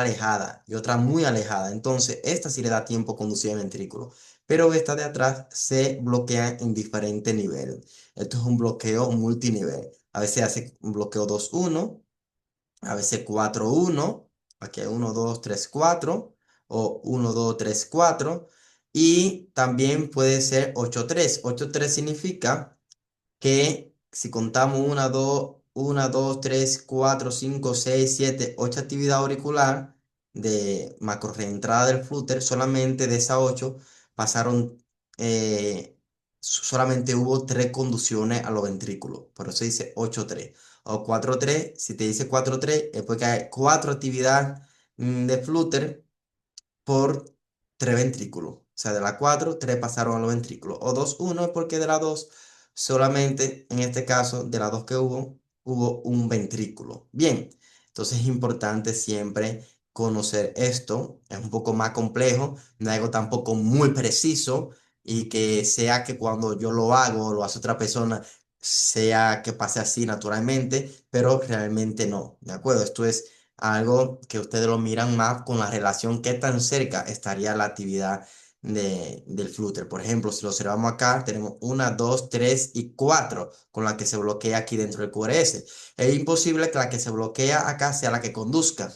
alejada y otra muy alejada. Entonces, esta sí le da tiempo a conducir el ventrículo, pero esta de atrás se bloquea en diferentes niveles. Esto es un bloqueo multinivel. A veces hace un bloqueo 2-1, a veces 4-1, aquí hay 1-2-3-4 o 1-2-3-4 y también puede ser 8-3. 8-3 significa que si contamos una, dos, 3, 4, 5, 6, 7, 8 actividad auricular de macro reentrada del flúter, solamente de esas 8 pasaron, solamente hubo 3 conducciones a los ventrículos, por eso dice 8-3 o 4-3. Si te dice 4-3 es porque hay 4 actividades de flúter por 3 ventrículos. O sea, de la 4 3 pasaron a los ventrículos. O 2-1 es porque de la 2 solamente, en este caso, de las 2 que hubo un ventrículo. Bien, entonces es importante siempre conocer esto. Es un poco más complejo, no es algo tampoco muy preciso y que sea que cuando yo lo hago o lo hace otra persona, sea que pase así naturalmente, pero realmente no. ¿De acuerdo? Esto es algo que ustedes lo miran más con la relación, qué tan cerca estaría la actividad del flúter. Por ejemplo, si lo observamos acá, tenemos una, dos, tres y cuatro con la que se bloquea aquí dentro del QRS. Es imposible que la que se bloquea acá sea la que conduzca.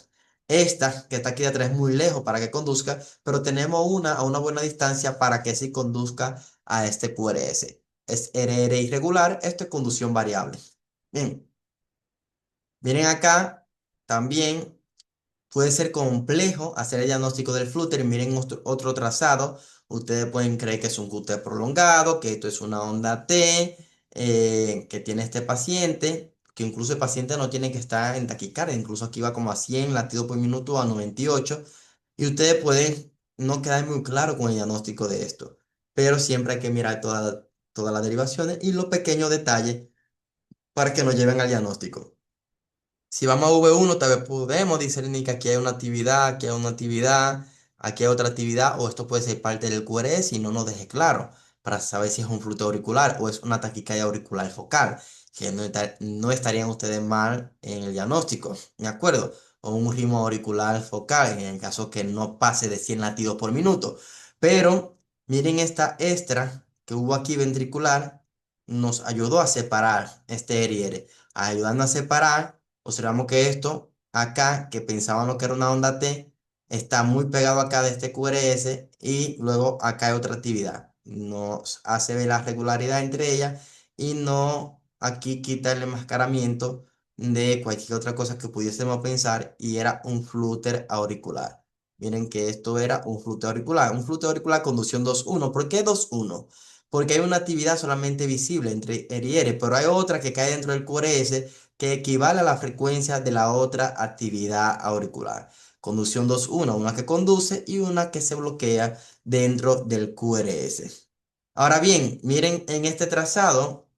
Esta que está aquí de atrás es muy lejos para que conduzca, pero tenemos una a una buena distancia para que sí conduzca a este QRS. Es RR irregular, esto es conducción variable. Bien, miren acá también. Puede ser complejo hacer el diagnóstico del flúter. Miren otro trazado. Ustedes pueden creer que es un QT prolongado, que esto es una onda T, que tiene este paciente, que incluso el paciente no tiene que estar en taquicardia. Incluso aquí va como a 100 latidos por minuto, a 98. Y ustedes pueden no quedar muy claro con el diagnóstico de esto. Pero siempre hay que mirar todas las derivaciones y los pequeños detalles para que nos lleven al diagnóstico. Si vamos a V1, tal vez podemos discernir que aquí hay una actividad, aquí hay una actividad, aquí hay otra actividad, o esto puede ser parte del QRS y no nos deje claro para saber si es un flujo auricular o es una taquicardia auricular focal, que no estarían ustedes mal en el diagnóstico, ¿de acuerdo? O un ritmo auricular focal, en el caso que no pase de 100 latidos por minuto. Pero miren esta extra que hubo aquí ventricular, nos ayudó a separar este RR, ayudando a separar. Observamos que esto acá, que pensábamos que era una onda T, está muy pegado acá de este QRS y luego acá hay otra actividad. Nos hace ver la regularidad entre ellas y no aquí quita el enmascaramiento de cualquier otra cosa que pudiésemos pensar y era un flúter auricular. Miren que esto era un flúter auricular conducción 2-1. ¿Por qué 2-1? Porque hay una actividad solamente visible entre R pero hay otra que cae dentro del QRS que equivale a la frecuencia de la otra actividad auricular. Conducción 2-1, una que conduce y una que se bloquea dentro del QRS. Ahora bien, miren en este trazado,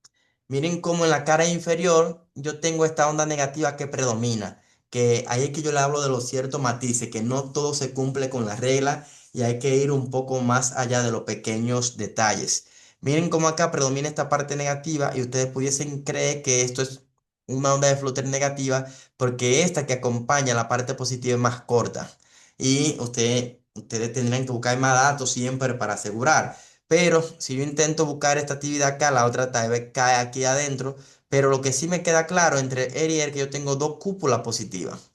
miren cómo en la cara inferior yo tengo esta onda negativa que predomina, que ahí es que yo le hablo de los ciertos matices, que no todo se cumple con la regla y hay que ir un poco más allá de los pequeños detalles. Miren cómo acá predomina esta parte negativa y ustedes pudiesen creer que esto es una onda de flúter negativa porque esta que acompaña la parte positiva es más corta y ustedes tendrán que buscar más datos siempre para asegurar. Pero si yo intento buscar esta actividad acá, la otra tal vez cae aquí adentro. Pero lo que sí me queda claro entre él y él es que yo tengo dos cúpulas positivas.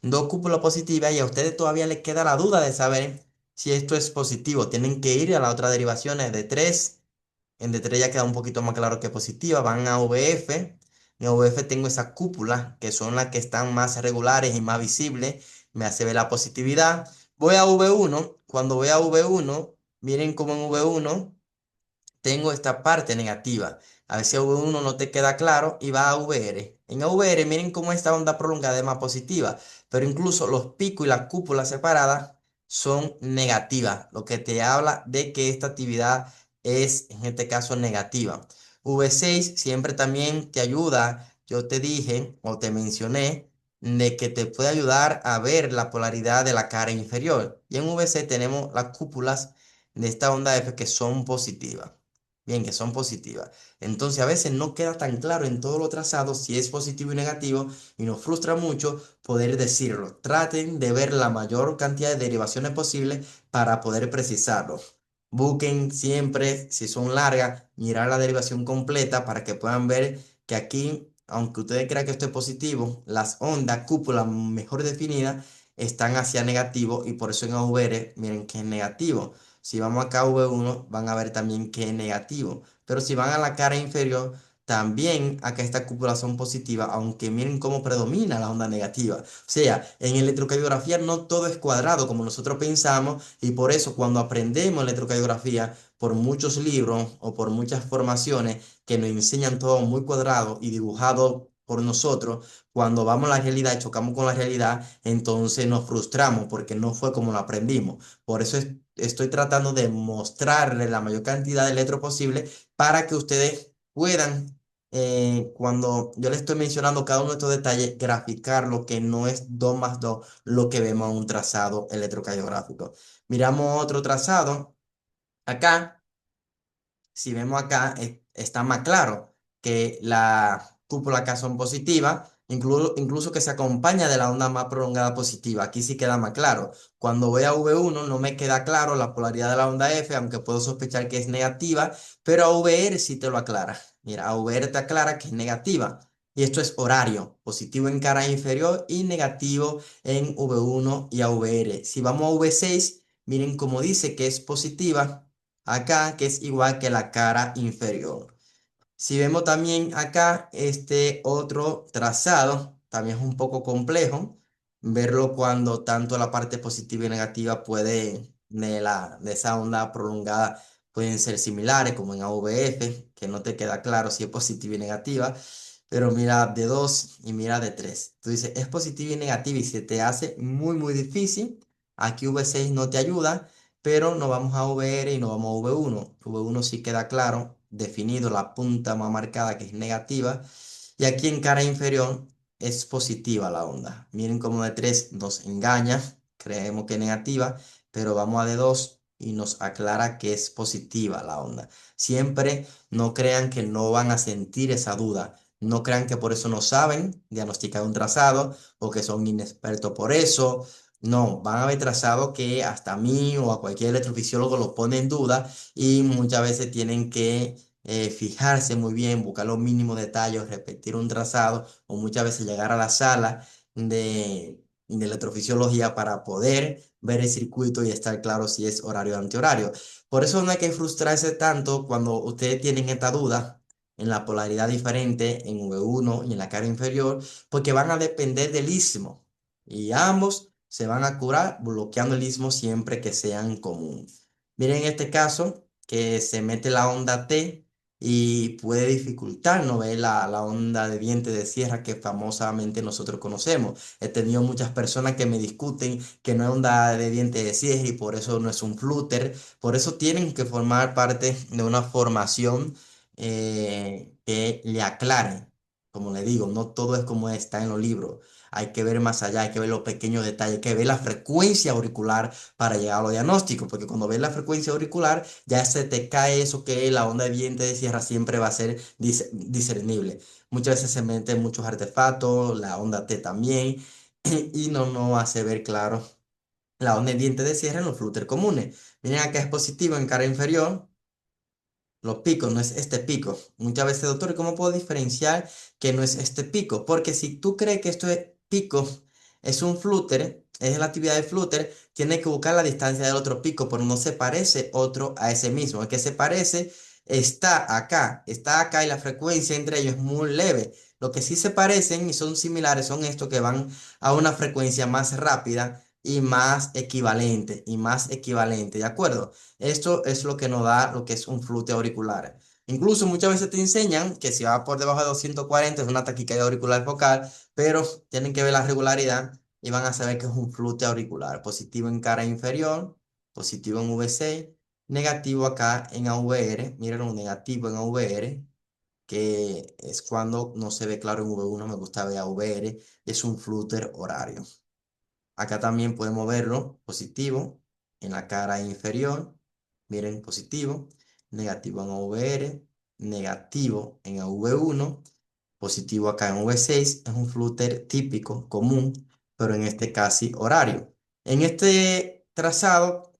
Dos cúpulas positivas y a ustedes todavía les queda la duda de saber si esto es positivo. Tienen que ir a la otra derivación de 3. En D3 ya queda un poquito más claro que es positiva. Van a VF. En VF tengo esa cúpula, que son las que están más regulares y más visibles. Me hace ver la positividad. Voy a V1. Cuando voy a V1, miren cómo en V1 tengo esta parte negativa. A ver si a V1 no te queda claro y va a VR. En VR, miren cómo esta onda prolongada es más positiva, pero incluso los picos y las cúpulas separadas son negativas, lo que te habla de que esta actividad es, en este caso, negativa. V6 siempre también te ayuda, yo te dije o te mencioné, de que te puede ayudar a ver la polaridad de la cara inferior. Y en V6 tenemos las cúpulas de esta onda F que son positivas. Bien, que son positivas. Entonces a veces no queda tan claro en todos los trazados si es positivo y negativo y nos frustra mucho poder decirlo. Traten de ver la mayor cantidad de derivaciones posibles para poder precisarlo. Busquen siempre, si son largas, mirar la derivación completa para que puedan ver que aquí, aunque ustedes crean que esto es positivo, las ondas cúpula mejor definidas están hacia negativo y por eso en AVR miren que es negativo. Si vamos acá a V1, van a ver también que es negativo. Pero si van a la cara inferior, también acá esta cúpula son positivas, aunque miren cómo predomina la onda negativa. O sea, en electrocardiografía no todo es cuadrado como nosotros pensamos y por eso cuando aprendemos electrocardiografía por muchos libros o por muchas formaciones que nos enseñan todo muy cuadrado y dibujado por nosotros, cuando vamos a la realidad y chocamos con la realidad, entonces nos frustramos porque no fue como lo aprendimos. Por eso estoy tratando de mostrarle la mayor cantidad de letras posible para que ustedes puedan, cuando yo les estoy mencionando cada uno de estos detalles, graficar lo que no es 2 más 2 lo que vemos en un trazado electrocardiográfico. Miramos otro trazado. Acá, si vemos acá, está más claro que la cúpula acá son positivas, incluso que se acompaña de la onda más prolongada positiva. Aquí sí queda más claro. Cuando voy a V1 no me queda claro la polaridad de la onda F, aunque puedo sospechar que es negativa, pero a VR sí te lo aclara. Mira, a VR te aclara que es negativa. Y esto es horario, positivo en cara inferior y negativo en V1 y a VR. Si vamos a V6, miren cómo dice que es positiva acá, que es igual que la cara inferior. Si vemos también acá este otro trazado, también es un poco complejo verlo cuando tanto la parte positiva y negativa de esa onda prolongada pueden ser similares, como en AVF, que no te queda claro si es positiva y negativa. Pero mira de 2 y mira de 3. Tú dices, es positiva y negativa y se te hace muy, muy difícil. Aquí V6 no te ayuda, pero nos vamos a VR y nos vamos a V1. V1 sí queda claro, definido la punta más marcada que es negativa. Y aquí en cara inferior es positiva la onda. Miren cómo de 3 nos engaña, creemos que es negativa, pero vamos a de 2 y nos aclara que es positiva la onda. Siempre no crean que no van a sentir esa duda. No crean que por eso no saben diagnosticar un trazado o que son inexpertos por eso. No, van a ver trazados que hasta a mí o a cualquier electrofisiólogo lo pone en duda y muchas veces tienen que fijarse muy bien, buscar los mínimos detalles, repetir un trazado o muchas veces llegar a la sala de electrofisiología para poder ver el circuito y estar claro si es horario o antihorario. Por eso no hay que frustrarse tanto cuando ustedes tienen esta duda en la polaridad diferente en V1 y en la cara inferior, porque van a depender del istmo y ambos se van a curar bloqueando el istmo siempre que sean común. Miren en este caso que se mete la onda T y puede dificultarnos ver la onda de diente de sierra que famosamente nosotros conocemos. He tenido muchas personas que me discuten que no es onda de diente de sierra y por eso no es un flúter. Por eso tienen que formar parte de una formación que le aclare. Como le digo, no todo es como está en los libros. Hay que ver más allá, hay que ver los pequeños detalles, hay que ver la frecuencia auricular para llegar a los diagnósticos, porque cuando ves la frecuencia auricular, ya se te cae eso que la onda de viento de sierra siempre va a ser discernible. Muchas veces se meten muchos artefactos, la onda T también, y no hace ver claro la onda de diente de sierra en los flúteres comunes. Miren acá es positivo en cara inferior, los picos, no es este pico. Muchas veces, doctor, ¿cómo puedo diferenciar que no es este pico? Porque si tú crees que esto es pico, es un flúter, es la actividad de flúter, tienes que buscar la distancia del otro pico, pero no se parece otro a ese mismo. El que se parece está acá y la frecuencia entre ellos es muy leve. Lo que sí se parecen y son similares son estos que van a una frecuencia más rápida y más equivalente, ¿de acuerdo? Esto es lo que nos da lo que es un flúteo auricular. Incluso muchas veces te enseñan que si va por debajo de 240 es una taquicardia auricular focal, pero tienen que ver la regularidad y van a saber que es un flúteo auricular. Positivo en cara inferior, positivo en V6, negativo acá en AVR. Miren un negativo en AVR, que es cuando no se ve claro en V1, me gusta ver AVR, es un flúter horario. Acá también podemos verlo positivo en la cara inferior. Miren, positivo. negativo en AVR, negativo en AV1, positivo acá en V6. Es un flúter típico, común, pero en este casi horario. En este trazado,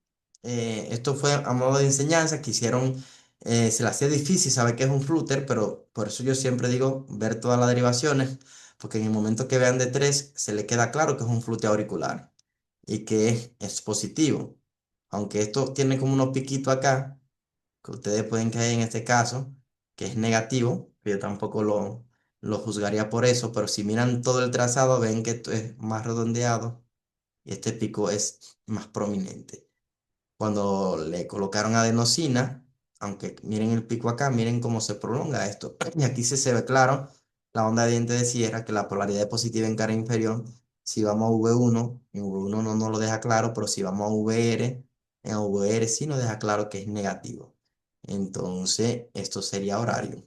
esto fue a modo de enseñanza, se le hacía difícil saber qué es un flúter, pero por eso yo siempre digo ver todas las derivaciones, porque en el momento que vean de 3 se le queda claro que es un flúter auricular y que es positivo. Aunque esto tiene como unos piquitos acá, que ustedes pueden caer en este caso, que es negativo, que yo tampoco lo juzgaría por eso, pero si miran todo el trazado, ven que esto es más redondeado y este pico es más prominente. Cuando le colocaron adenosina, aunque miren el pico acá, miren cómo se prolonga esto. Y aquí se ve claro la onda de diente de sierra, que la polaridad es positiva en cara inferior. Si vamos a V1, en V1 no nos lo deja claro, pero si vamos a VR, en VR sí nos deja claro que es negativo. Entonces, esto sería horario.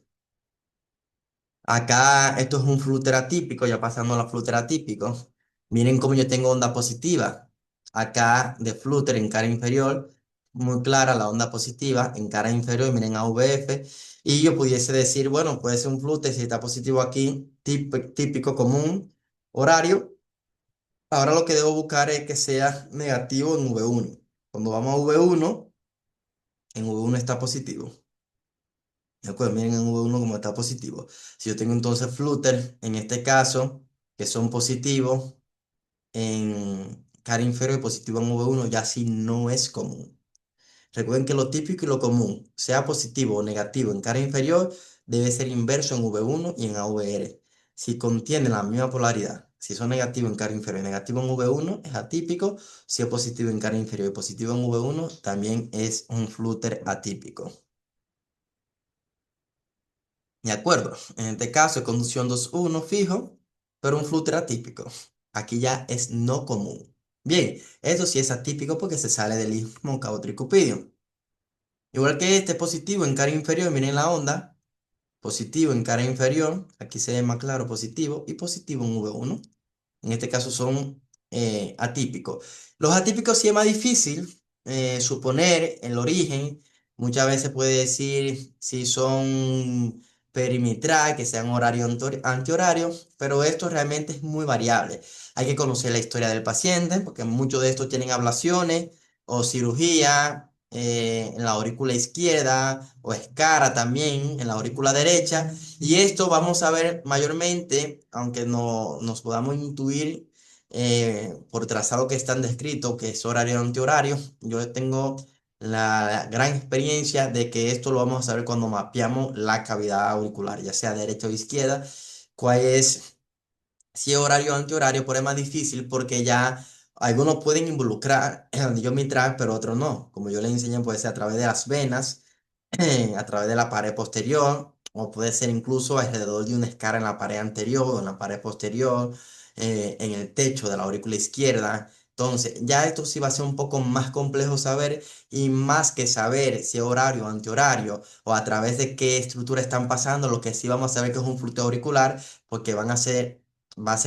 Acá esto es un flúter atípico, ya pasando a la flúter atípico. Miren cómo yo tengo onda positiva. Acá de flúter en cara inferior, muy clara la onda positiva en cara inferior, miren AVF. Y yo pudiese decir, bueno, puede ser un flúter si está positivo aquí, típico común, horario. Ahora lo que debo buscar es que sea negativo en V1. Cuando vamos a V1, en V1 está positivo. ¿De acuerdo? Miren en V1 como está positivo. Si yo tengo entonces flúter, en este caso, que son positivos en cara inferior y positivo en V1, ya sí no es común. Recuerden que lo típico y lo común, sea positivo o negativo en cara inferior, debe ser inverso en V1 y en AVR. Si contienen la misma polaridad, si son negativos en cara inferior y negativo en V1, es atípico. Si es positivo en cara inferior y positivo en V1, también es un flúter atípico. De acuerdo, en este caso es conducción 2-1 fijo, pero un flúter atípico. Aquí ya es no común. Bien, eso sí es atípico porque se sale del istmo cautricupidio. Igual que este positivo en cara inferior, miren la onda, positivo en cara inferior, aquí se ve más claro positivo y positivo en V1. En este caso son atípicos. Los atípicos sí es más difícil suponer el origen. Muchas veces puede decir si son perimetral, que sean horario antihorario, pero esto realmente es muy variable. Hay que conocer la historia del paciente, porque muchos de estos tienen ablaciones o cirugía en la aurícula izquierda o escara también en la aurícula derecha. Y esto vamos a ver mayormente, aunque no nos podamos intuir por trazado que están descritos, que es horario antihorario. Yo tengo la gran experiencia de que esto lo vamos a saber cuando mapeamos la cavidad auricular, ya sea derecha o izquierda, cuál es, si es horario o antihorario, pero es más difícil porque ya algunos pueden involucrar el anillo mitral, pero otros no. Como yo les enseñé, puede ser a través de las venas, a través de la pared posterior, o puede ser incluso alrededor de una escara en la pared anterior o en la pared posterior, en el techo de la aurícula izquierda. Entonces, ya esto sí va a ser un poco más complejo saber y más que saber si es horario o antihorario o a través de qué estructura están pasando, lo que sí vamos a saber que es un flujo auricular, porque va a ser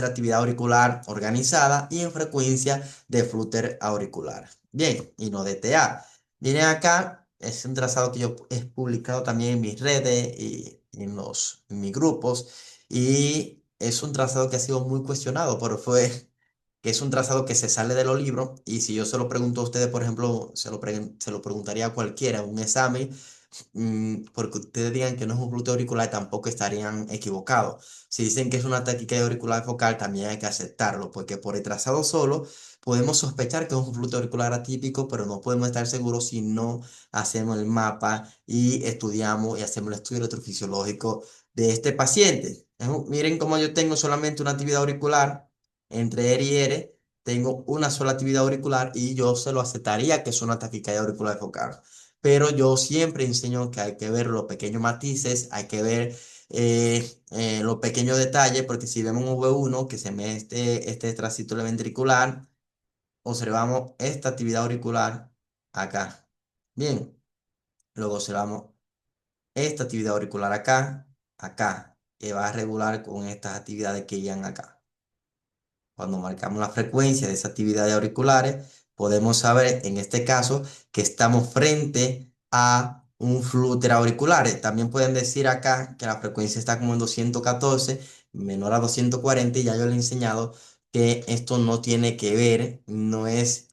actividad auricular organizada y en frecuencia de flúter auricular. Bien, y no de TA. Viene acá, es un trazado que yo he publicado también en mis redes y en mis grupos, y es un trazado que ha sido muy cuestionado, pero fue que es un trazado que se sale de los libros, y si yo se lo pregunto a ustedes, por ejemplo, se lo preguntaría a cualquiera en un examen, porque ustedes digan que no es un glúteo auricular, tampoco estarían equivocados. Si dicen que es una taquicardia auricular focal, también hay que aceptarlo, porque por el trazado solo podemos sospechar que es un glúteo auricular atípico, pero no podemos estar seguros si no hacemos el mapa y estudiamos y hacemos el estudio electrofisiológico de este paciente. Miren cómo yo tengo solamente una actividad auricular entre R y R. Tengo una sola actividad auricular y yo se lo aceptaría que es una taquicardia auricular focal, pero yo siempre enseño que hay que ver los pequeños matices, hay que ver los pequeños detalles, porque si vemos un V1 que se me este tracito ventricular, observamos esta actividad auricular acá. Bien, luego observamos esta actividad auricular acá, acá, que va a regular con estas actividades que llegan acá. Cuando marcamos la frecuencia de esas actividades auriculares, podemos saber en este caso que estamos frente a un flúter auricular. También pueden decir acá que la frecuencia está como en 214, menor a 240, y ya yo le he enseñado que esto no tiene que ver, no es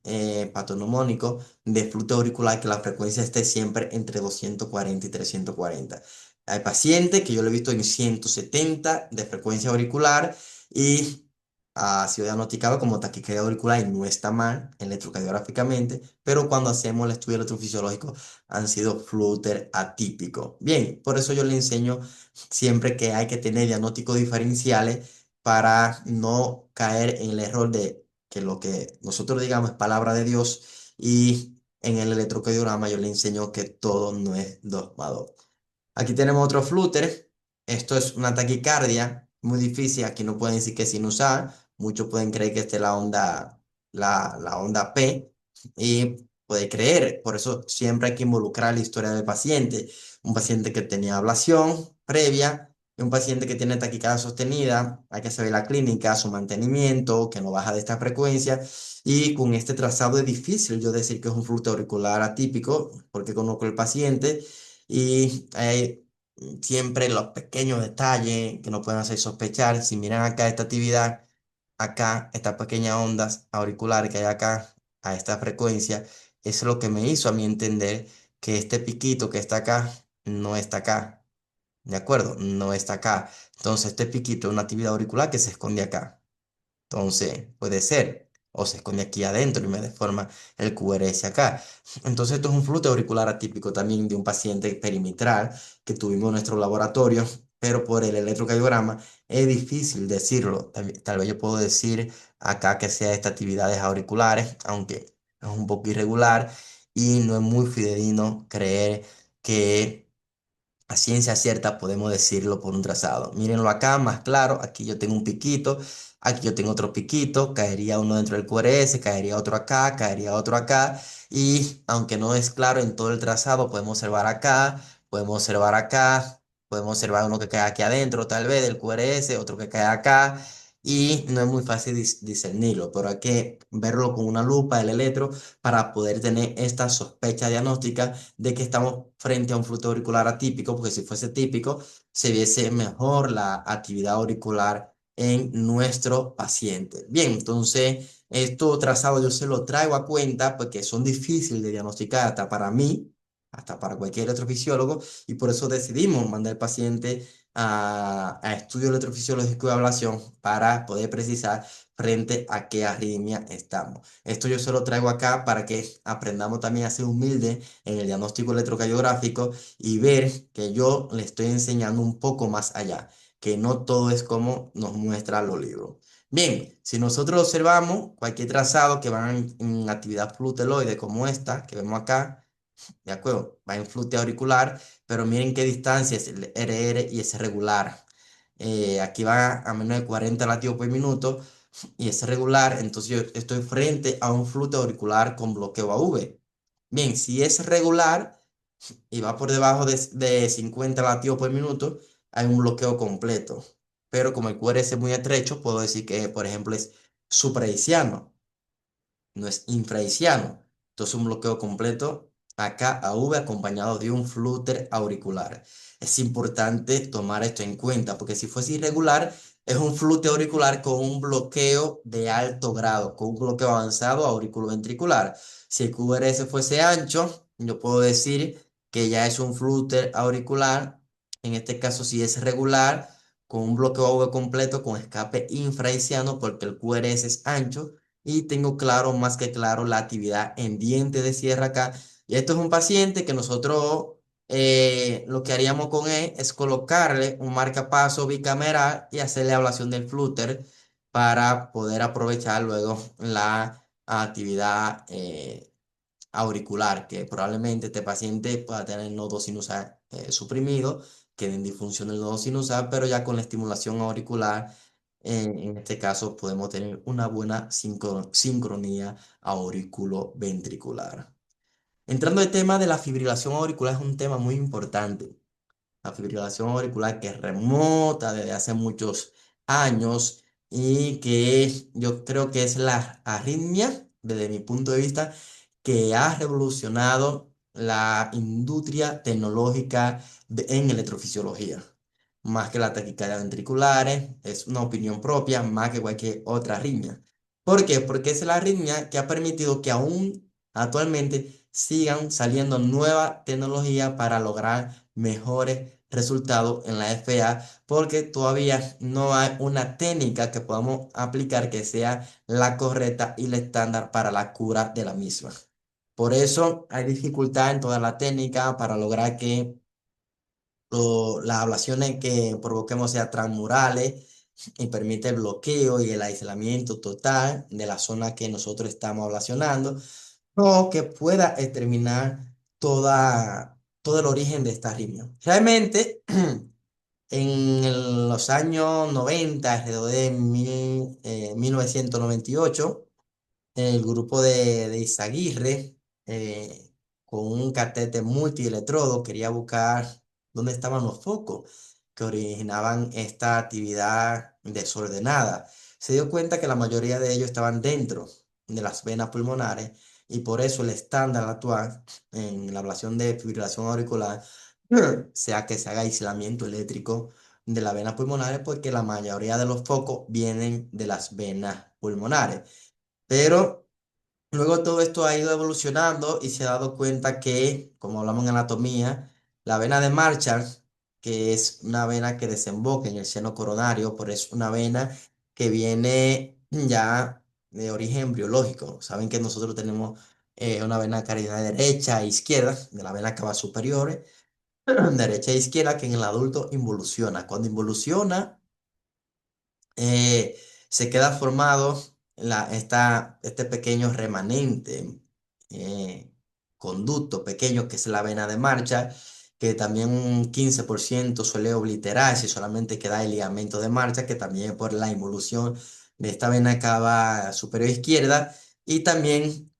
patognomónico de flúter auricular, que la frecuencia esté siempre entre 240 y 340. Hay pacientes que yo lo he visto en 170 de frecuencia auricular y ha sido diagnosticado como taquicardia auricular y no está mal electrocardiográficamente, pero cuando hacemos el estudio electrofisiológico han sido flúter atípico. Bien, por eso yo le enseño siempre que hay que tener diagnósticos diferenciales para no caer en el error de que lo que nosotros digamos es palabra de Dios, y en el electrocardiograma yo le enseño que todo no es dogma. Aquí tenemos otro flúter. Esto es una taquicardia muy difícil. Aquí no pueden decir que es sinusal. Muchos pueden creer que esta es la onda P, y puede creer. Por eso siempre hay que involucrar la historia del paciente. Un paciente que tenía ablación previa y un paciente que tiene taquicardia sostenida. Hay que saber la clínica, su mantenimiento, que no baja de esta frecuencia. Y con este trazado es difícil yo decir que es un flúter auricular atípico porque conozco el paciente. Y siempre los pequeños detalles que nos pueden hacer sospechar. Si miran acá esta actividad, acá estas pequeñas ondas auriculares que hay acá a esta frecuencia, eso es lo que me hizo a mí entender que este piquito que está acá no está acá. ¿De acuerdo? No está acá. Entonces este piquito es una actividad auricular que se esconde acá. Entonces, puede ser. O se esconde aquí adentro y me deforma el QRS acá. Entonces, esto es un flúor auricular atípico también de un paciente perimetral que tuvimos en nuestro laboratorio, pero por el electrocardiograma es difícil decirlo. Tal vez yo puedo decir acá que sea estas actividades auriculares, aunque es un poco irregular y no es muy fidedigno creer que a ciencia cierta podemos decirlo por un trazado. Mírenlo acá, más claro. Aquí yo tengo un piquito, aquí yo tengo otro piquito. Caería uno dentro del QRS, caería otro acá, caería otro acá. Y aunque no es claro en todo el trazado, podemos observar acá, podemos observar acá, podemos observar uno que cae aquí adentro, tal vez del QRS, otro que cae acá. Y no es muy fácil discernirlo, pero hay que verlo con una lupa, el electro, para poder tener esta sospecha diagnóstica de que estamos frente a un flujo auricular atípico, porque si fuese típico, se viese mejor la actividad auricular en nuestro paciente. Bien, entonces, esto trazado yo se lo traigo a cuenta porque son difíciles de diagnosticar hasta para mí, hasta para cualquier electrofisiólogo, y por eso decidimos mandar al paciente a estudio electrofisiológico de ablación para poder precisar frente a qué arritmia estamos. Esto yo se lo traigo acá para que aprendamos también a ser humildes en el diagnóstico electrocardiográfico y ver que yo le estoy enseñando un poco más allá, que no todo es como nos muestran los libros. Bien, si nosotros observamos cualquier trazado que va en actividad fluteloide como esta que vemos acá, ¿de acuerdo? Va en flute auricular, pero miren qué distancia es el RR y es regular. Aquí va a menos de 40 latidos por minuto y es regular, entonces yo estoy frente a un flute auricular con bloqueo AV. Bien, si es regular y va por debajo de 50 latidos por minuto, hay un bloqueo completo. Pero como el QRS es muy estrecho, puedo decir que, por ejemplo, es supraiciano, no es infraiciano. Entonces un bloqueo completo acá a V acompañado de un flúter auricular. Es importante tomar esto en cuenta porque si fuese irregular, es un flúter auricular con un bloqueo de alto grado, con un bloqueo avanzado auriculoventricular. Si el QRS fuese ancho, yo puedo decir que ya es un flúter auricular. En este caso, si es regular, con un bloqueo AV completo con escape infraiciano porque el QRS es ancho y tengo claro, más que claro, la actividad en diente de sierra acá. Y esto es un paciente que nosotros lo que haríamos con él es colocarle un marcapaso bicameral y hacerle ablación del flúter para poder aprovechar luego la actividad auricular, que probablemente este paciente pueda tener el nodo sinusal suprimido, quede en disfunción del nodo sinusal, pero ya con la estimulación auricular, en este caso podemos tener una buena sincronía auriculoventricular. Entrando al tema de la fibrilación auricular, es un tema muy importante. La fibrilación auricular que remota desde hace muchos años y que yo creo que es la arritmia, desde mi punto de vista, que ha revolucionado. la industria tecnológica en electrofisiología, más que las taquicardias ventriculares, es una opinión propia, más que cualquier otra arritmia. ¿Por qué? Porque es la arritmia que ha permitido que aún actualmente sigan saliendo nuevas tecnologías para lograr mejores resultados en la FA, porque todavía no hay una técnica que podamos aplicar que sea la correcta y la estándar para la cura de la misma. Por eso hay dificultad en toda la técnica para lograr que las ablaciones que provoquemos sean transmurales y permite el bloqueo y el aislamiento total de la zona que nosotros estamos ablacionando, o que pueda exterminar todo el origen de esta arritmia. Realmente, los años 90, alrededor de 1998, el grupo de Izaguirre, con un catete multielectrodo, quería buscar dónde estaban los focos que originaban esta actividad desordenada. Se dio cuenta que la mayoría de ellos estaban dentro de las venas pulmonares y por eso el estándar actual en la ablación de fibrilación auricular sea que se haga aislamiento eléctrico de las venas pulmonares, porque la mayoría de los focos vienen de las venas pulmonares. Pero luego todo esto ha ido evolucionando y se ha dado cuenta que, como hablamos en anatomía, la vena de Marshall, que es una vena que desemboca en el seno coronario, pero es una vena que viene ya de origen biológico. Saben que nosotros tenemos una vena cavidad derecha e izquierda, de la vena cava superior, derecha e izquierda, que en el adulto involuciona. Cuando involuciona, eh, se queda formado este pequeño remanente, eh, conducto pequeño que es la vena de marcha, que también un 15% suele obliterarse y solamente queda el ligamento de marcha, que también por la involución de esta vena cava superior izquierda, y también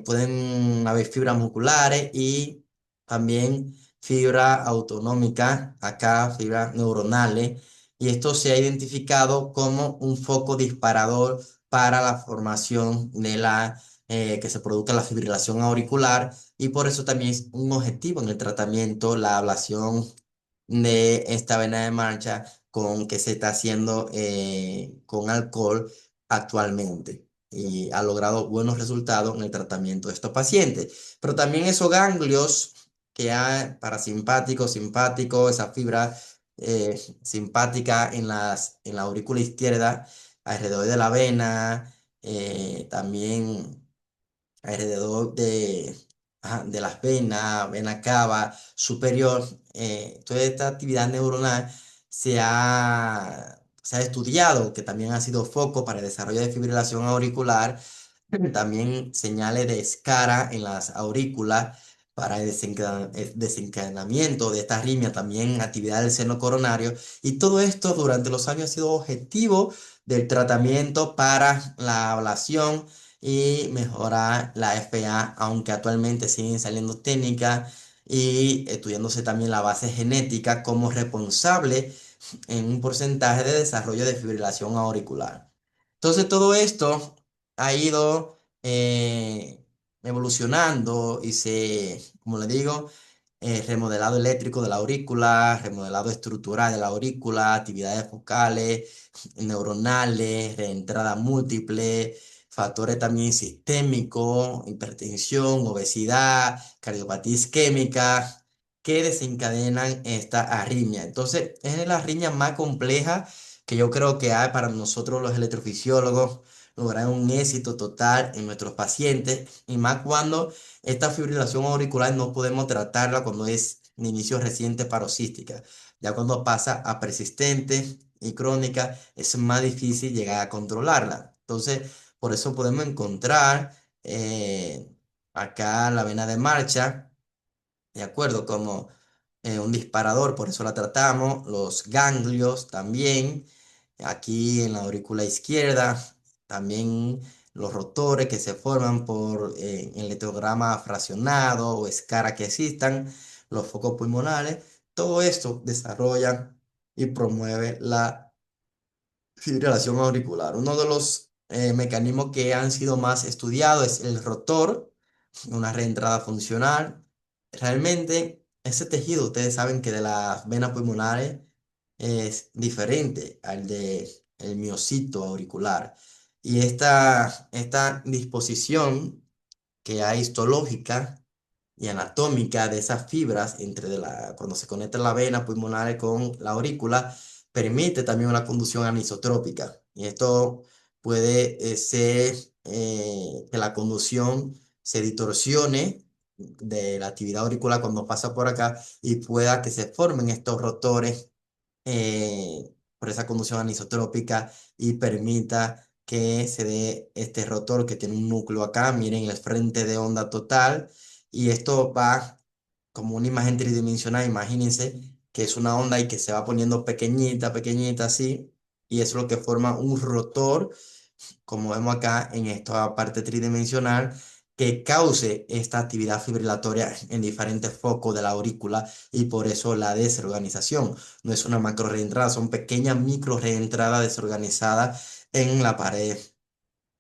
pueden haber fibras musculares y también fibra autonómica, acá fibras neuronales, y esto se ha identificado como un foco disparador para la formación que se produzca la fibrilación auricular, y por eso también es un objetivo en el tratamiento la ablación de esta vena de marcha con que se está haciendo con alcohol actualmente. Y ha logrado buenos resultados en el tratamiento de estos pacientes. Pero también esos ganglios que hay parasimpáticos, simpáticos, esa fibra simpática en la aurícula izquierda, alrededor de la vena, también alrededor de las venas, vena cava superior. Toda esta actividad neuronal se ha estudiado, que también ha sido foco para el desarrollo de fibrilación auricular, también señales de escara en las aurículas para el desencadenamiento de esta arritmia, también actividad del seno coronario. Y todo esto durante los años ha sido objetivo del tratamiento para la ablación y mejorar la FA, aunque actualmente siguen saliendo técnicas y estudiándose también la base genética como responsable en un porcentaje de desarrollo de fibrilación auricular. Entonces todo esto ha ido evolucionando y como le digo, remodelado eléctrico de la aurícula, remodelado estructural de la aurícula, actividades focales, neuronales, reentrada múltiple, factores también sistémicos, hipertensión, obesidad, cardiopatía isquémica, que desencadenan esta arritmia. Entonces, es la arritmia más compleja que yo creo que hay para nosotros los electrofisiólogos lograr un éxito total en nuestros pacientes, y más cuando esta fibrilación auricular no podemos tratarla cuando es de inicio reciente paroxística. Ya cuando pasa a persistente y crónica es más difícil llegar a controlarla. Entonces, por eso podemos encontrar acá la vena de marcha, de acuerdo, como un disparador, por eso la tratamos, los ganglios también, aquí en la aurícula izquierda, también los rotores que se forman por electrograma fraccionado o escara que existan, los focos pulmonares, todo esto desarrolla y promueve la fibrilación auricular. Uno de los mecanismos que han sido más estudiados es el rotor, una reentrada funcional. realmente ese tejido, ustedes saben que de las venas pulmonares es diferente al de el miocito auricular. Y esta disposición que hay histológica y anatómica de esas fibras cuando se conecta la vena pulmonar con la aurícula, permite también una conducción anisotrópica. Y esto puede ser que la conducción se distorsione de la actividad auricular cuando pasa por acá y pueda que se formen estos rotores por esa conducción anisotrópica y permita que se dé este rotor que tiene un núcleo acá, miren el frente de onda total, y esto va como una imagen tridimensional, imagínense que es una onda y que se va poniendo pequeñita, pequeñita así, y eso es lo que forma un rotor como vemos acá en esta parte tridimensional, que cause esta actividad fibrilatoria en diferentes focos de la aurícula y por eso la desorganización. No es una macro reentrada, son pequeñas micro reentradas desorganizadas en la pared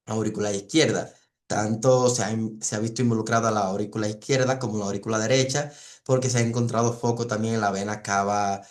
auricular izquierda. Tanto se ha visto involucrada la aurícula izquierda como la aurícula derecha, porque se ha encontrado foco también en la vena cava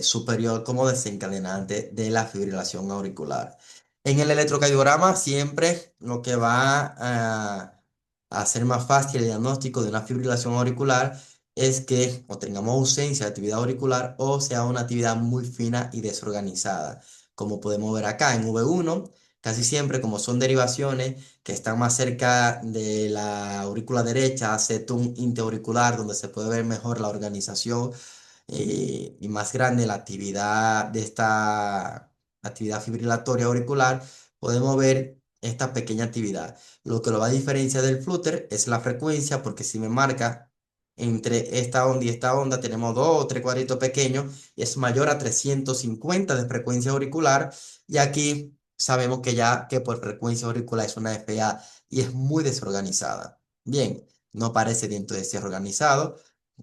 superior como desencadenante de la fibrilación auricular. En el electrocardiograma siempre lo que va a hacer más fácil el diagnóstico de una fibrilación auricular es que o tengamos ausencia de actividad auricular o sea una actividad muy fina y desorganizada. Como podemos ver acá en V1, casi siempre, como son derivaciones que están más cerca de la aurícula derecha, septum interauricular, donde se puede ver mejor la organización y más grande la actividad de esta actividad fibrilatoria auricular, podemos ver esta pequeña actividad. Lo que lo va a diferenciar del flúter es la frecuencia, porque si me marca entre esta onda y esta onda, tenemos dos o tres cuadritos pequeños y es mayor a 350 de frecuencia auricular. Y aquí sabemos que ya que por frecuencia auricular es una FA y es muy desorganizada. Bien, no parece diente de cierre organizado,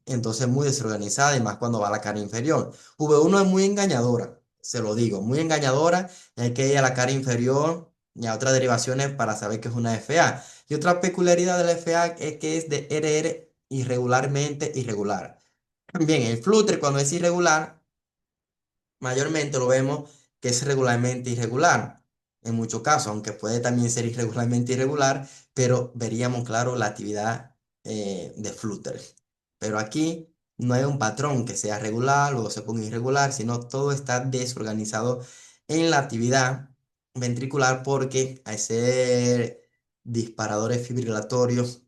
entonces muy desorganizada y más cuando va a la cara inferior. V1 es muy engañadora, se lo digo, muy engañadora. Hay que ir a la cara inferior y a otras derivaciones para saber que es una FA. Y otra peculiaridad de la FA es que es de RR irregularmente irregular. Bien, el flúter cuando es irregular mayormente lo vemos que es regularmente irregular, en muchos casos, aunque puede también ser irregularmente irregular, pero veríamos claro la actividad de flúter. Pero aquí no hay un patrón que sea regular, luego se ponga irregular, sino todo está desorganizado en la actividad ventricular porque al ser disparadores fibrilatorios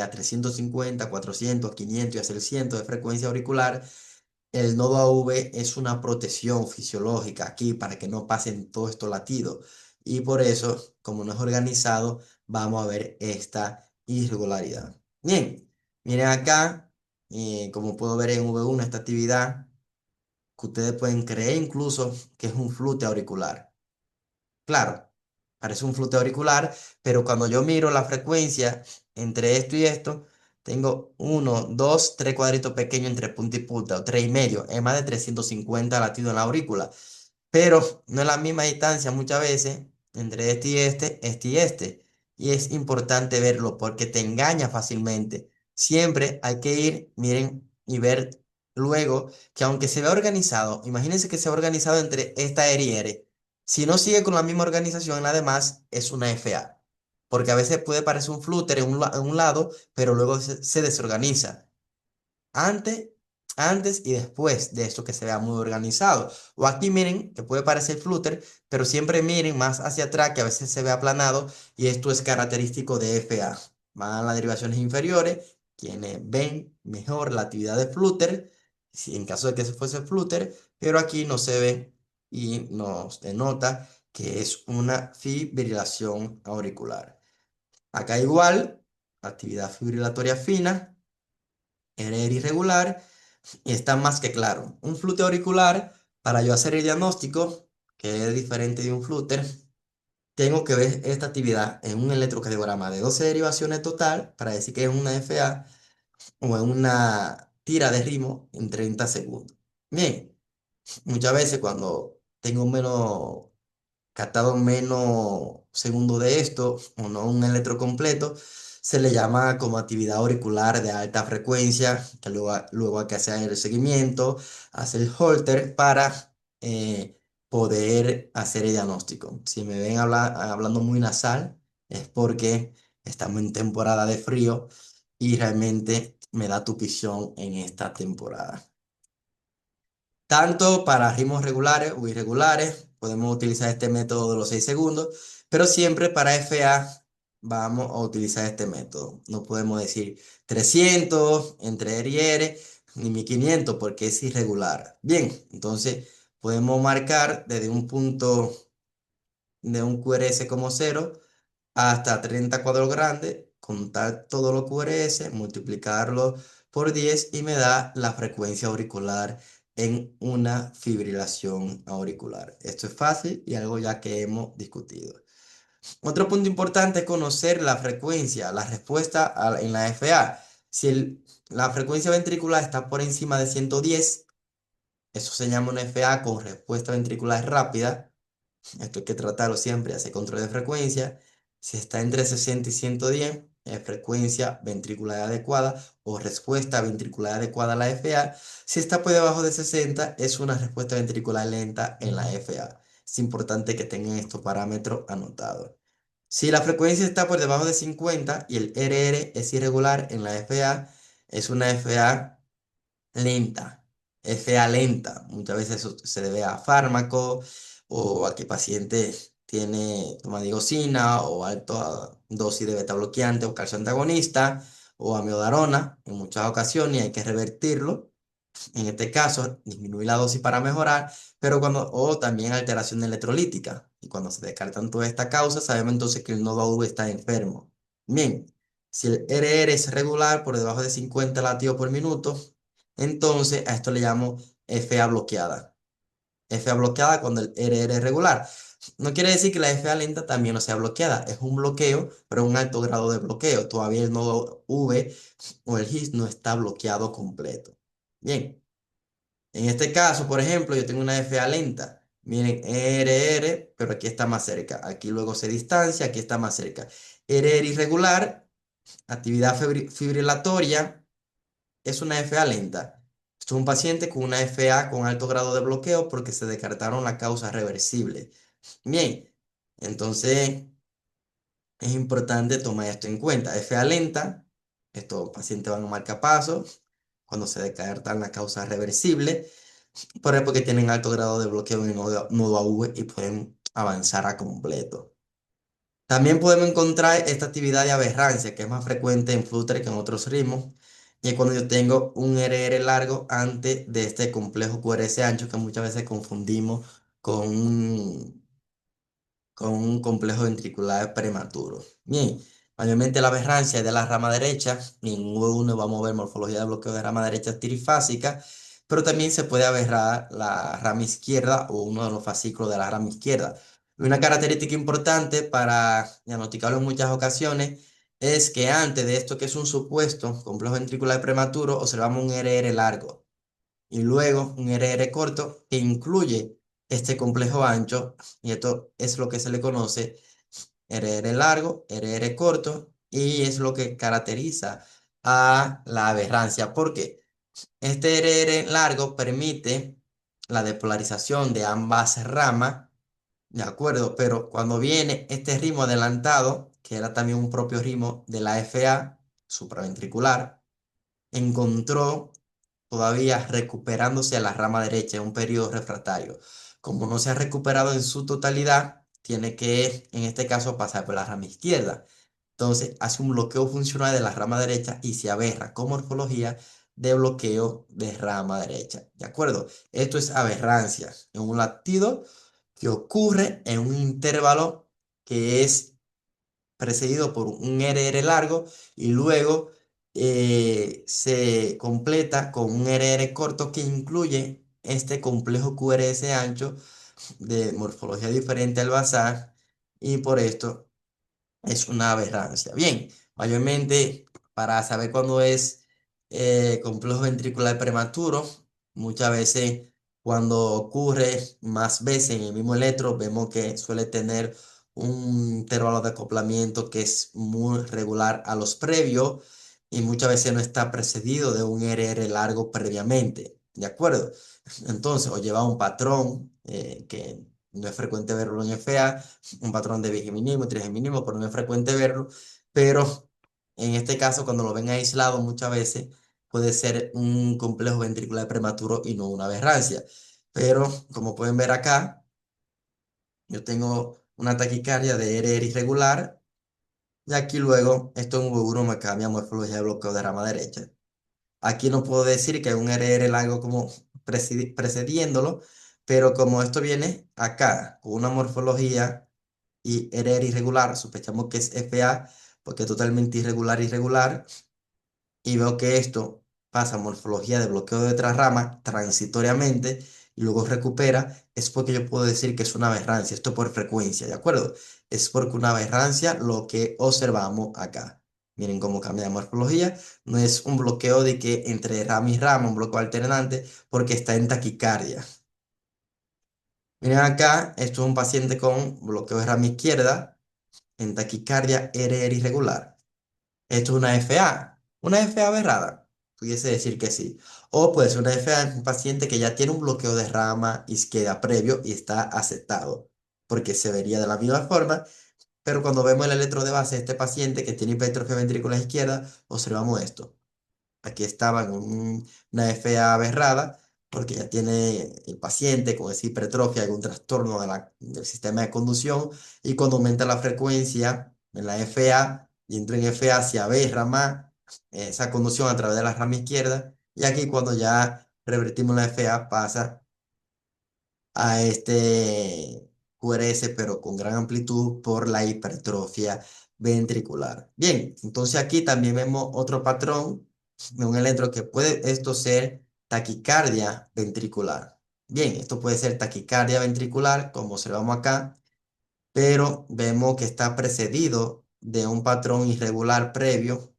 a 350, 400, 500 y hasta el 100 de frecuencia auricular, el nodo AV es una protección fisiológica aquí para que no pasen todos estos latidos. Y por eso, como no es organizado, vamos a ver esta irregularidad. Bien, miren acá, como puedo ver en V1, esta actividad, que ustedes pueden creer incluso que es un flute auricular. Claro, parece un flute auricular, pero cuando yo miro la frecuencia entre esto y esto, tengo uno, dos, tres cuadritos pequeños entre punta y punta, o tres y medio, es más de 350 latidos en la aurícula. Pero no es la misma distancia muchas veces entre este y este, este y este. Y es importante verlo porque te engaña fácilmente. Siempre hay que ir, miren, y ver luego que aunque se vea organizado, imagínense que se ha organizado entre esta R y R. Si no sigue con la misma organización en la demás, es una FA. Porque a veces puede parecer un flúter en un lado, pero luego se desorganiza antes, antes y después de esto que se vea muy organizado. O aquí miren que puede parecer flúter, pero siempre miren más hacia atrás que a veces se ve aplanado y esto es característico de FA. Van a las derivaciones inferiores, quienes ven mejor la actividad de flúter, si en caso de que se fuese flúter, pero aquí no se ve y nos denota que es una fibrilación auricular. Acá igual, actividad fibrilatoria fina, era irregular y está más que claro. Un flúter auricular, para yo hacer el diagnóstico, que es diferente de un flúter, tengo que ver esta actividad en un electrocardiograma de 12 derivaciones total para decir que es una FA o en una tira de ritmo en 30 segundos. Bien, muchas veces cuando tengo menos captado menos segundos de esto, o no un electro completo, se le llama como actividad auricular de alta frecuencia, que luego hay que hacer el seguimiento, hacer el holter para poder hacer el diagnóstico. Si me ven hablando muy nasal, es porque estamos en temporada de frío y realmente me da tupición en esta temporada. Tanto para ritmos regulares o irregulares, podemos utilizar este método de los 6 segundos, pero siempre para FA vamos a utilizar este método. No podemos decir 300 entre R y R, ni 1500 porque es irregular. Bien, entonces podemos marcar desde un punto de un QRS como cero hasta 30 cuadros grandes, contar todos los QRS, multiplicarlo por 10 y me da la frecuencia auricular en una fibrilación auricular. Esto es fácil y algo ya que hemos discutido. Otro punto importante es conocer la frecuencia, la respuesta en la FA. Si la frecuencia ventricular está por encima de 110, eso se llama una FA con respuesta ventricular rápida. Esto hay que tratarlo siempre, hacer control de frecuencia. Si está entre 60 y 110, es frecuencia ventricular adecuada o respuesta ventricular adecuada a la FA. Si está por debajo de 60, es una respuesta ventricular lenta en la FA. Es importante que tengan estos parámetros anotados. Si la frecuencia está por debajo de 50 y el RR es irregular en la FA, es una FA lenta, es fea lenta. Muchas veces eso se debe a fármacos o a que el paciente tiene toma digoxina o alta dosis de beta bloqueante o calcio antagonista o amiodarona en muchas ocasiones y hay que revertirlo. En este caso, disminuir la dosis para mejorar, pero o también alteración electrolítica. Y cuando se descartan todas estas causas, sabemos entonces que el nodo AV está enfermo. Bien, si el RR es regular por debajo de 50 latidos por minuto, entonces a esto le llamo FA bloqueada. FA bloqueada cuando el RR es regular. No quiere decir que la FA lenta también no sea bloqueada. Es un bloqueo, pero un alto grado de bloqueo. Todavía el nodo V o el GIS no está bloqueado completo. Bien. En este caso, por ejemplo, yo tengo una FA lenta. Miren, RR, pero aquí está más cerca. Aquí luego se distancia, aquí está más cerca. RR irregular, actividad fibrilatoria, es una FA lenta. Esto es un paciente con una FA con alto grado de bloqueo porque se descartaron la causa reversible. Bien, entonces es importante tomar esto en cuenta. FA lenta, estos pacientes van a marcapasos cuando se descartan la causa reversible. Por ejemplo, que tienen alto grado de bloqueo en el nodo AV y pueden avanzar a completo. También podemos encontrar esta actividad de aberrancia, que es más frecuente en Flutter que en otros ritmos, y es cuando yo tengo un RR largo antes de este complejo QRS ancho que muchas veces confundimos con con un complejo ventricular prematuro. Bien, mayormente la aberrancia es de la rama derecha, y en V1 vamos a ver morfología de bloqueo de rama derecha trifásica, pero también se puede aberrar la rama izquierda o uno de los fascículos de la rama izquierda. Una característica importante para diagnosticarlo en muchas ocasiones es que antes de esto, que es un supuesto complejo ventricular prematuro, observamos un RR largo y luego un RR corto que incluye este complejo ancho, y esto es lo que se le conoce RR largo, RR corto, y es lo que caracteriza a la aberrancia, porque este RR largo permite la depolarización de ambas ramas, ¿de acuerdo? Pero cuando viene este ritmo adelantado, que era también un propio ritmo de la FA supraventricular, encontró todavía recuperándose a la rama derecha en un periodo refractario. Como no se ha recuperado en su totalidad, tiene que, en este caso, pasar por la rama izquierda. Entonces, hace un bloqueo funcional de la rama derecha y se aberra con morfología de bloqueo de rama derecha. ¿De acuerdo? Esto es aberrancia en un latido que ocurre en un intervalo que es precedido por un RR largo y luego se completa con un RR corto que incluye este complejo QRS ancho de morfología diferente al basal y por esto es una aberrancia. Bien, mayormente para saber cuándo es complejo ventricular prematuro, muchas veces cuando ocurre más veces en el mismo electro, vemos que suele tener un intervalo de acoplamiento que es muy regular a los previos y muchas veces no está precedido de un RR largo previamente, ¿de acuerdo? Entonces, o lleva un patrón que no es frecuente verlo en FA, un patrón de bigeminismo, trigeminismo, pero no es frecuente verlo, pero en este caso, cuando lo ven aislado muchas veces, puede ser un complejo ventricular prematuro y no una aberrancia. Pero como pueden ver acá, yo tengo una taquicardia de RR irregular y aquí luego esto es un V1 me cambia morfología de bloqueo de rama derecha. Aquí no puedo decir que hay un RR largo como precediéndolo, pero como esto viene acá con una morfología y RR irregular, sospechamos que es FA porque es totalmente irregular y veo que esto pasa a morfología de bloqueo de otra rama transitoriamente y luego recupera, es porque yo puedo decir que es una aberrancia, esto por frecuencia, ¿de acuerdo? Es porque una aberrancia lo que observamos acá. Miren cómo cambia la morfología, no es un bloqueo de que entre rama y rama, un bloqueo alternante, porque está en taquicardia. Miren acá, esto es un paciente con bloqueo de rama izquierda, en taquicardia RR irregular. Esto es una FA. Una FA aberrada. Pudiese decir que sí. O puede ser una FA en un paciente que ya tiene un bloqueo de rama izquierda previo y está aceptado. Porque se vería de la misma forma. Pero cuando vemos el electro de base de este paciente que tiene hipertrofia ventricular izquierda, observamos esto. Aquí estaba en una FA aberrada, porque ya tiene el paciente con esa hipertrofia, algún trastorno del sistema de conducción, y cuando aumenta la frecuencia en la FA, y entra en FA, se aberra más esa conducción a través de la rama izquierda, y aquí cuando ya revertimos la FA pasa a este QRS, pero con gran amplitud por la hipertrofia ventricular. Bien, entonces aquí también vemos otro patrón de un electro que puede esto ser taquicardia ventricular. Bien, esto puede ser taquicardia ventricular, como observamos acá, pero vemos que está precedido de un patrón irregular previo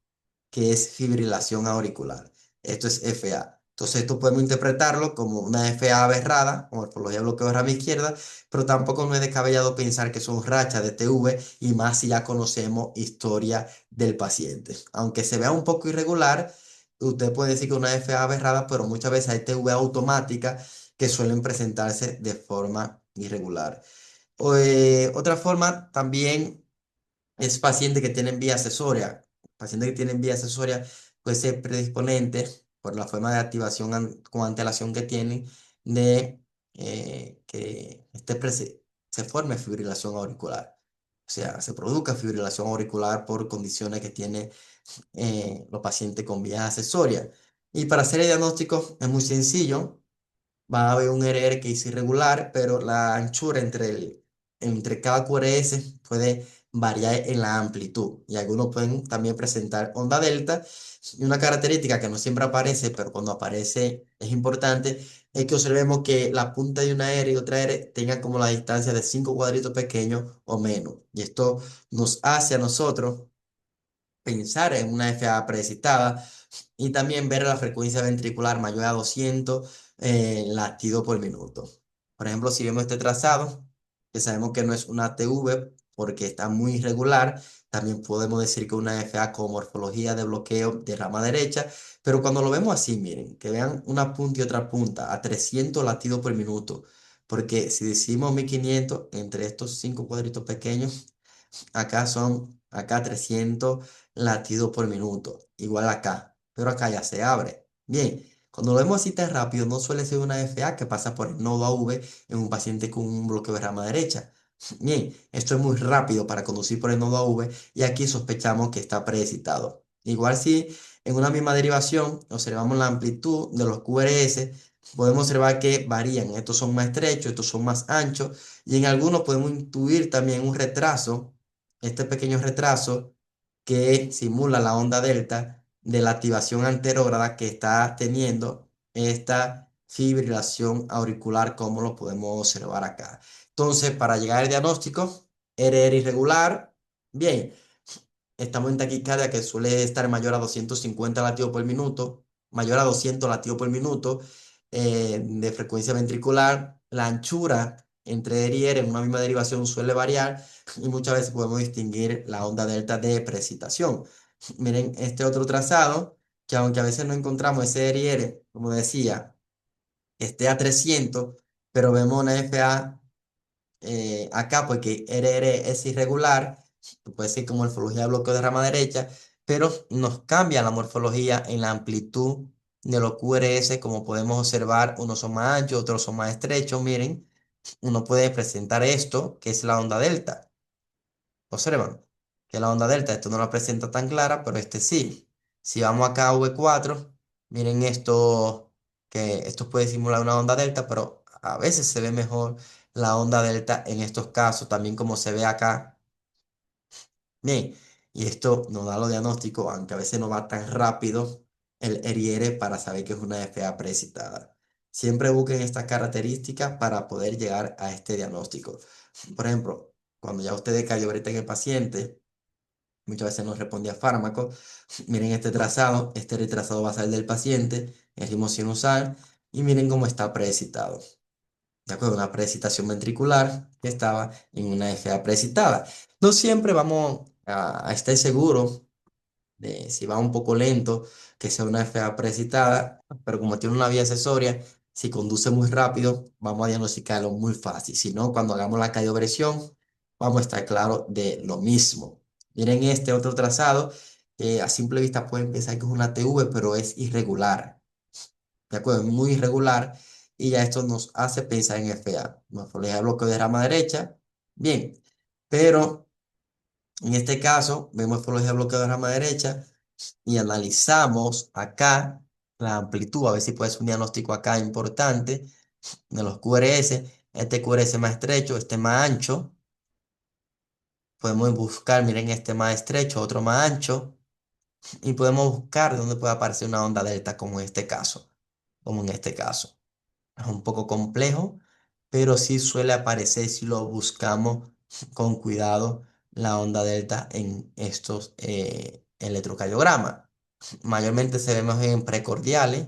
que es fibrilación auricular. Esto es FA. Entonces, esto podemos interpretarlo como una FA aberrada, o morfología de bloqueo de rama izquierda, pero tampoco no es descabellado pensar que son rachas de TV y más si ya conocemos historia del paciente. Aunque se vea un poco irregular, usted puede decir que una FA aberrada, pero muchas veces hay TV automáticas que suelen presentarse de forma irregular. Otra forma también es paciente que tienen vía accesoria. Paciente que tienen vía accesoria puede ser predisponente por la forma de activación con antelación que tienen de que se forme fibrilación auricular. O sea, se produzca fibrilación auricular por condiciones que tienen los pacientes con vías accesorias. Y para hacer el diagnóstico es muy sencillo. Va a haber un RR que es irregular, pero la anchura entre cada QRS puede variar en la amplitud. Y algunos pueden también presentar onda delta. Y una característica que no siempre aparece, pero cuando aparece es importante, es que observemos que la punta de una R y otra R tengan como la distancia de 5 cuadritos pequeños o menos. Y esto nos hace a nosotros pensar en una FA precipitada y también ver la frecuencia ventricular mayor a 200 latidos por minuto. Por ejemplo, si vemos este trazado, que sabemos que no es una TV porque está muy irregular, también podemos decir que una FA con morfología de bloqueo de rama derecha, pero cuando lo vemos así, miren, que vean una punta y otra punta a 300 latidos por minuto, porque si decimos 1500 entre estos cinco cuadritos pequeños, acá 300 latidos por minuto, igual acá, pero acá ya se abre. Bien, cuando lo vemos así tan rápido, no suele ser una FA que pasa por el nodo AV en un paciente con un bloqueo de rama derecha. Bien, esto es muy rápido para conducir por el nodo AV y aquí sospechamos que está preexcitado. Igual si en una misma derivación observamos la amplitud de los QRS, podemos observar que varían. Estos son más estrechos, estos son más anchos y en algunos podemos intuir también un retraso, este pequeño retraso que simula la onda delta de la activación anterógrada que está teniendo esta fibrilación auricular, como lo podemos observar acá. Entonces, para llegar al diagnóstico, RR irregular, bien, estamos en taquicardia que suele estar mayor a 250 latidos por minuto, mayor a 200 latidos por minuto de frecuencia ventricular. La anchura entre ER y ER en una misma derivación suele variar y muchas veces podemos distinguir la onda delta de precipitación. Miren este otro trazado, que aunque a veces no encontramos ese ER y ER, como decía, esté a 300, pero vemos una FA acá porque RR es irregular, puede ser como morfología de bloqueo de rama derecha, pero nos cambia la morfología en la amplitud de los QRS, como podemos observar, unos son más anchos, otros son más estrechos, miren, uno puede presentar esto, que es la onda delta. Observan que la onda delta, esto no la presenta tan clara, pero este sí. Si vamos acá a V4, miren esto, que esto puede simular una onda delta, pero a veces se ve mejor la onda delta en estos casos, también como se ve acá. Bien, y esto nos da los diagnósticos, aunque a veces no va tan rápido el ERIERE para saber que es una FA precipitada. Siempre busquen estas características para poder llegar a este diagnóstico. Por ejemplo, cuando ya ustedes cayó ahorita en el paciente, muchas veces no respondía a fármacos. Miren este trazado, este retrasado basal del paciente, el ritmo sinusal, y miren cómo está precitado. De acuerdo, una precitación ventricular que estaba en una FA precitada. No siempre vamos a estar seguros de si va un poco lento, que sea una FA precitada, pero como tiene una vía accesoria, si conduce muy rápido, vamos a diagnosticarlo muy fácil. Si no, cuando hagamos la cardioversión, vamos a estar claros de lo mismo. Miren este otro trazado, que a simple vista pueden pensar que es una TV, pero es irregular. ¿De acuerdo? Es muy irregular y ya esto nos hace pensar en FA. Morfología de bloqueo de rama derecha, bien, pero en este caso vemos morfología de bloqueo de rama derecha y analizamos acá la amplitud, a ver si puede ser un diagnóstico acá importante de los QRS. Este QRS más estrecho, este más ancho. Podemos buscar, miren, este más estrecho, otro más ancho. Y podemos buscar dónde puede aparecer una onda delta, como en este caso. Como en este caso. Es un poco complejo, pero sí suele aparecer si lo buscamos con cuidado la onda delta en estos electrocardiogramas. Mayormente se ve más en precordiales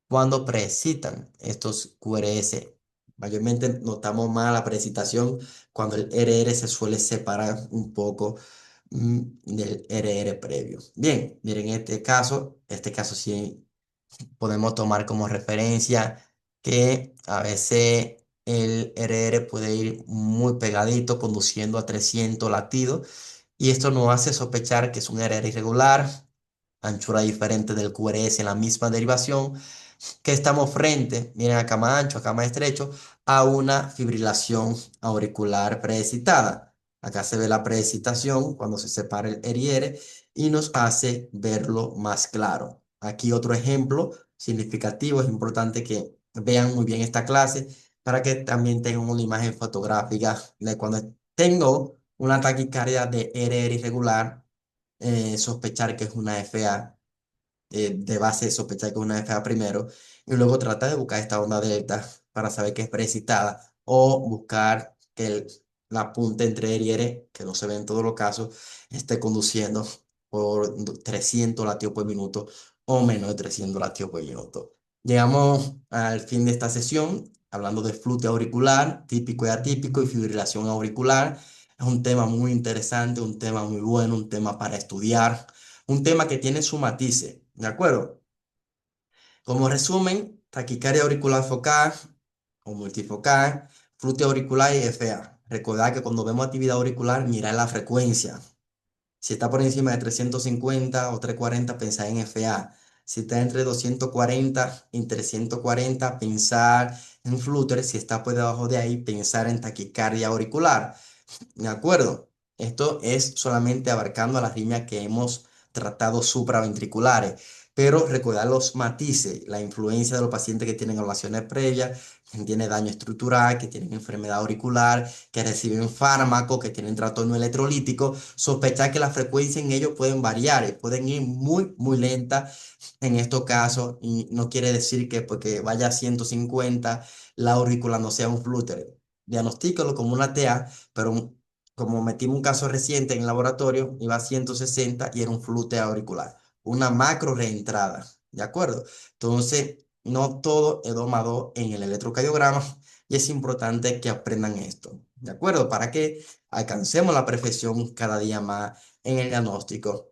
cuando precitan estos QRS. Mayormente notamos más la precitación cuando el RR se suele separar un poco del RR previo. Bien, miren este caso sí podemos tomar como referencia que a veces el RR puede ir muy pegadito, conduciendo a 300 latidos, y esto nos hace sospechar que es un RR irregular, anchura diferente del QRS en la misma derivación, que estamos frente, miren acá más ancho, acá más estrecho, a una fibrilación auricular preexcitada. Acá se ve la preexcitación cuando se separa el eriere y nos hace verlo más claro. Aquí otro ejemplo significativo, es importante que vean muy bien esta clase para que también tengan una imagen fotográfica de cuando tengo una taquicardia de ERR irregular, sospechar que es una FA, de base sospechar que es una FA primero, y luego trata de buscar esta onda delta para saber que es precipitada, o buscar que la punta entre ER y ER, que no se ve en todos los casos, esté conduciendo por 300 latidos por minuto o menos de 300 latidos por minuto. Llegamos al fin de esta sesión hablando de flúte auricular, típico y atípico, y fibrilación auricular. Es un tema muy interesante, un tema muy bueno, un tema para estudiar, un tema que tiene su matices, ¿de acuerdo? Como resumen, taquicardia auricular focal o multifocal, flute auricular y FA. Recordad que cuando vemos actividad auricular, mirar la frecuencia. Si está por encima de 350 o 340, pensar en FA. Si está entre 240 y 340, pensar en flúter. Si está por debajo de ahí, pensar en taquicardia auricular. ¿De acuerdo? Esto es solamente abarcando a las arritmias que hemos tratado supraventriculares, pero recordar los matices, la influencia de los pacientes que tienen evaluaciones previas, que tienen daño estructural, que tienen enfermedad auricular, que reciben fármacos, que tienen trastorno electrolítico, sospechar que la frecuencia en ellos pueden variar y pueden ir muy, muy lenta en estos casos, y no quiere decir que porque vaya a 150 la aurícula no sea un flúter. Diagnostícalo como una TA, pero como metimos un caso reciente en el laboratorio, iba a 160 y era un flúter auricular, una macro reentrada, ¿de acuerdo? Entonces, No todo es 2 más 2 en el electrocardiograma y es importante que aprendan esto, ¿de acuerdo? Para que alcancemos la perfección cada día más en el diagnóstico.